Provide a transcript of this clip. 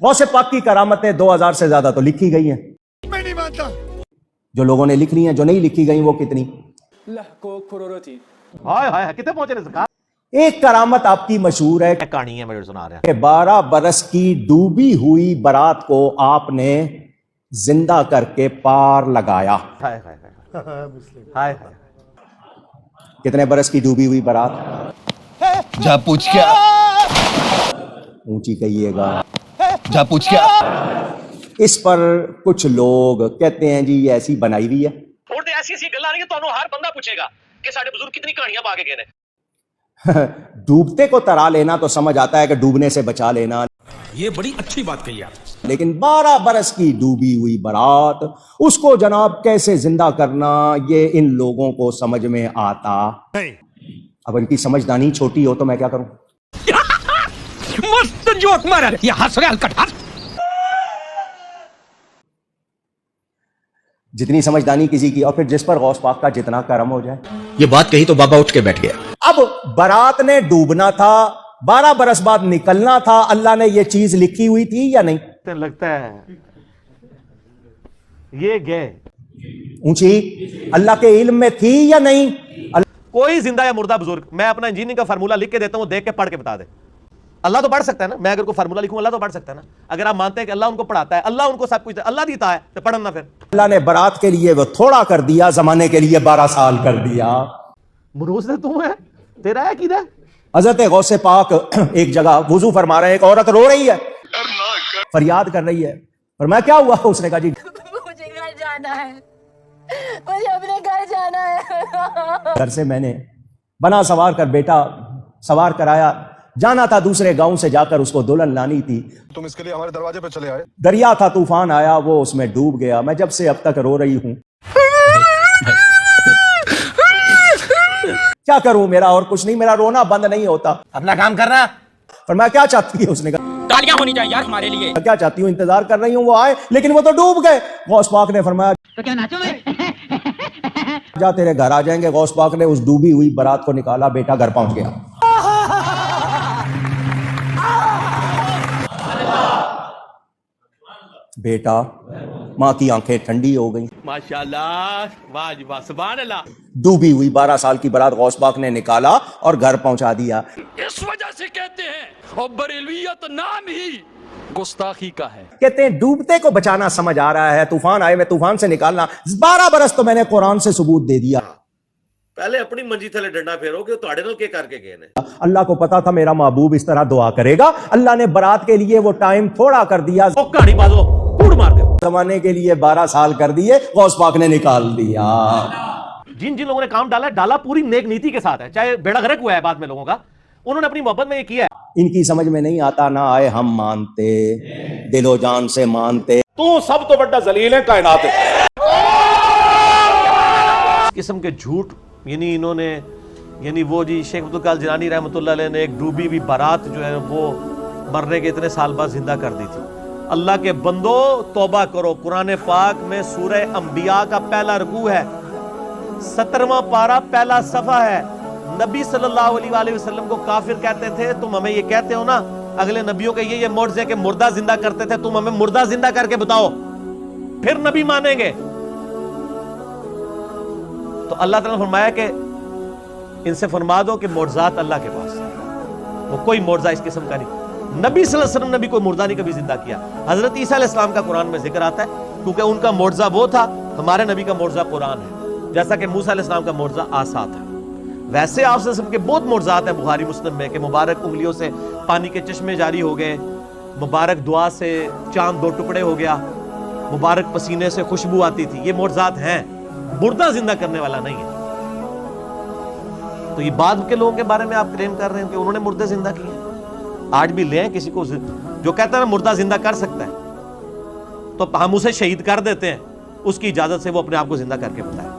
غوث پاک کی کرامتیں 2000 سے زیادہ تو لکھی گئی ہیں، میں نہیں مانتا. جو لوگوں نے لکھ لی ہیں، جو نہیں لکھی گئی وہ کتنی. کتنے پہنچے رہے؟ ایک کرامت آپ کی مشہور ہے کہانی ہے، میں سنا رہا کہ 12 برس کی ڈوبی ہوئی برات کو آپ نے زندہ کر کے پار لگایا. کتنے برس کی ڈوبی ہوئی برات؟ جا پوچھ کیا، اونچی کہیے گا. جا پوچھ کیا. اس پر کچھ لوگ کہتے ہیں جی یہ ایسی بنائی ہوئی ہے. ایسی ایسی گلا نہیں تو ہر بندہ پوچھے گا کہ ساڈے بزرگ کتنی کہانیاں پا کے گئے ہیں. ڈوبتے کو ترا لینا تو سمجھ آتا ہے کہ ڈوبنے سے بچا لینا، یہ بڑی اچھی بات کہی آپ. لیکن 12 برس کی ڈوبی ہوئی برات، اس کو جناب کیسے زندہ کرنا، یہ ان لوگوں کو سمجھ میں آتا نہیں. اب ان کی سمجھدانی چھوٹی ہو تو میں کیا کروں. مست جوک مارا یہ ہنس رہا الکٹ ہنس. جتنی سمجھدانی کسی کی، اور پھر جس پر غوث پاک کا جتنا کرم ہو جائے. یہ بات کہی تو بابا اٹھ کے بیٹھ گیا. اب برات نے ڈوبنا تھا، 12 برس بعد نکلنا تھا، اللہ نے یہ چیز لکھی ہوئی تھی یا نہیں؟ لگتا ہے یہ گئے اونچی اللہ کے علم میں تھی یا نہیں؟ کوئی زندہ یا مردہ بزرگ، میں اپنا انجینئرنگ کا فارمولا لکھ کے دیتا ہوں، دیکھ کے پڑھ کے بتا دے. اللہ تو پڑھ سکتا ہے نا، میں اگر کوئی فارمولا لکھوں اللہ تو پڑھ سکتا ہے نا. اگر آپ مانتے ہیں کہ اللہ ان کو پڑھاتا ہے، اللہ ان کو سب کچھ اللہ دیتا ہے، تو پڑھنا پھر. اللہ نے برات کے لیے وہ تھوڑا کر دیا، زمانے کے لیے 12 سال کر دیا. مروز تو ہے تیرا ہے عقیدہ. حضرت غوث پاک ایک جگہ وضو فرما رہے ہیں، ایک عورت رو رہی ہے، فریاد کر رہی ہے. فرمایا کیا ہوا؟ اس نے کہا جی مجھے گھر جانا ہے، مجھے اپنے گھر جانا ہے. گھر سے میں نے بنا سوار کر بیٹا سوار کرایا، جانا تھا دوسرے گاؤں سے، جا کر اس کو دلہن لانی تھی. تم اس کے لیے ہمارے دروازے پہ چلے آئے. دریا تھا، طوفان آیا، وہ اس میں ڈوب گیا. میں جب سے اب تک رو رہی ہوں. کیا کروں، میرا اور کچھ نہیں، میرا رونا بند نہیں ہوتا. اپنا کام کرنا. اور میں کیا چاہتی ہے؟ اس نے کہا تالیاں ہونی چاہیے یار ہمارے لیے. کیا چاہتی ہوں، انتظار کر رہی ہوں وہ آئے، لیکن وہ تو ڈوب گئے. غوث پاک نے فرمایا تو کیا ناچو میں؟ جا تیرے گھر آ جائیں گے. غوث پاک نے اس ڈوبی ہوئی برات کو نکالا، بیٹا گھر پہنچ گیا. بیٹا، ماں کی آنکھیں ٹھنڈی ہو گئیں. ماشاءاللہ، واہ جی واہ، سبحان اللہ. ڈوبی ہوئی 12 سال کی برات غوث پاک نے نکالا اور گھر پہنچا دیا. اس وجہ سے کہتے ہیں اور بریلویت نام ہی گستاخی کا ہے. کہتے ہیں ڈوبتے کو بچانا سمجھ آ رہا ہے، طوفان آئے میں طوفان سے نکالنا. 12 برس تو میں نے قرآن سے ثبوت دے دیا. پہلے اپنی منجی تھلے ڈنڈا پھیرو کہ تواڈے نال کے کر کے گئے نے. اللہ کو پتا تھا میرا محبوب اس طرح دعا کرے گا. اللہ نے برات کے لیے وہ ٹائم تھوڑا کر دیا. او کہانی بازو کوڑ مار دے. زمانے کے لیے 12 سال کر دیے، غوث پاک نے نکال دیا. جن جن لوگوں نے کام ڈالا پوری نیک نیتی کے ساتھ ہے، چاہے بیڑا غرق ہوا ہے بعد میں لوگوں کا، انہوں نے اپنی محبت میں یہ کیا ہے. ان کی سمجھ میں نہیں آتا، نہ آئے ہم مانتے، دل و جان سے مانتے. تو سب تو بڑا ذلیل ہے کائنات ہے. اس قسم کے جھوٹ، یعنی انہوں نے، یعنی وہ جی شیخ عبدالقادر جیلانی رحمۃ اللہ علیہ نے ایک ڈوبی ہوئی بارات جو ہے وہ مرنے کے اتنے سال بعد زندہ کر دی تھی. اللہ کے بندو توبہ کرو. قرآن پاک میں سورہ انبیاء کا پہلا رکوع ہے، 17واں پارہ پہلا صفحہ ہے. نبی صلی اللہ علیہ وآلہ وسلم کو کافر کہتے تھے، تم ہمیں یہ کہتے ہو نا اگلے نبیوں کے یہ معجزے کہ مردہ زندہ کرتے تھے، تم ہمیں مردہ زندہ کر کے بتاؤ پھر نبی مانیں گے. تو اللہ تعالیٰ نے فرمایا کہ ان سے فرما دو کہ معجزات اللہ کے پاس ہے، وہ کوئی معجزہ اس قسم کا نہیں. نبی صلی اللہ علیہ وسلم نے بھی کوئی مردہ نہیں کبھی زندہ کیا. حضرت عیسیٰ علیہ السلام کا قرآن میں ذکر آتا ہے کیونکہ ان کا معجزہ وہ تھا. ہمارے نبی کا معجزہ قرآن ہے، جیسا کہ موسیٰ علیہ السلام کا معجزہ عصا تھا. ویسے آپ صلی اللہ علیہ وسلم کے بہت معجزات ہیں بخاری مسلم میں کہ مبارک انگلیوں سے پانی کے چشمے جاری ہو گئے، مبارک دعا سے چاند 2 ٹکڑے ہو گیا، مبارک پسینے سے خوشبو آتی تھی. یہ معجزات ہیں، مردہ زندہ کرنے والا نہیں ہے. تو یہ بعد کے لوگوں کے بارے میں آپ کلیم کر رہے ہیں کہ انہوں نے مردے زندہ کیے. آج بھی لیں کسی کو جو کہتا ہے نا مردہ زندہ کر سکتا ہے تو ہم اسے شہید کر دیتے ہیں، اس کی اجازت سے وہ اپنے آپ کو زندہ کر کے بتائے.